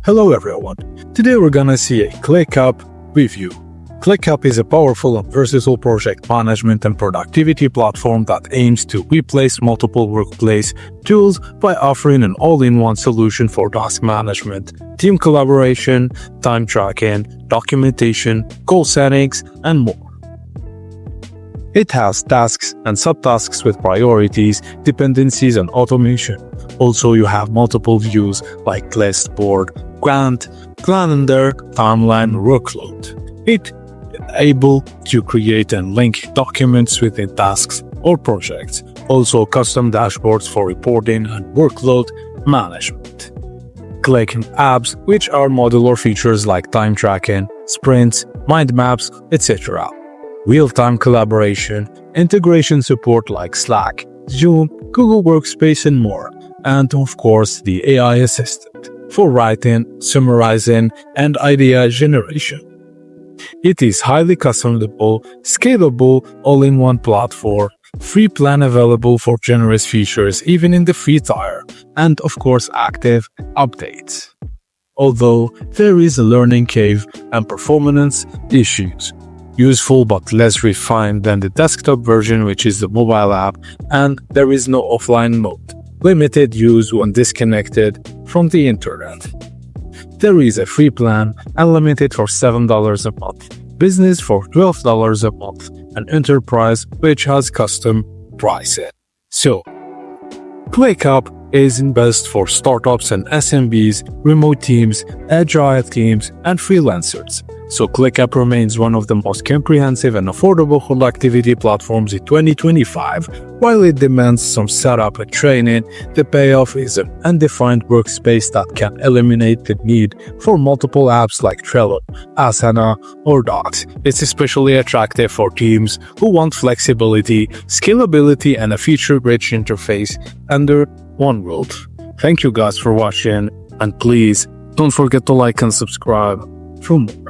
Hello everyone, today we're gonna see a ClickUp review. ClickUp is a powerful and versatile project management and productivity platform that aims to replace multiple workplace tools by offering an all-in-one solution for task management, team collaboration, time tracking, documentation, goal settings, and more. It has tasks and subtasks with priorities, dependencies, and automation. Also, you have multiple views like list, board, grant, calendar, timeline, workload. It is able to create and link documents within tasks or projects. Also, custom dashboards for reporting and workload management. ClickUp, which are modular features like time tracking, sprints, mind maps, etc. Real-time collaboration, integration support like Slack, Zoom, Google Workspace, and more. And of course, the AI assistant for writing, summarizing, and idea generation. It is highly customizable, scalable, all-in-one platform, free plan available for generous features even in the free tier, and of course active updates. Although there is a learning curve and performance issues. Useful but less refined than the desktop version, which is the mobile app, and there is no offline mode. Limited use when disconnected from the internet. There is a free plan, unlimited for $7 a month, business for $12 a month, and enterprise which has custom pricing. So, ClickUp is best for startups and SMBs, remote teams, agile teams, and freelancers. So ClickUp remains one of the most comprehensive and affordable productivity platforms in 2025. While it demands some setup and training, the payoff is an undefined workspace that can eliminate the need for multiple apps like Trello, Asana, or Docs. It's especially attractive for teams who want flexibility, scalability, and a feature-rich interface under one roof. Thank you guys for watching, and please don't forget to like and subscribe for more.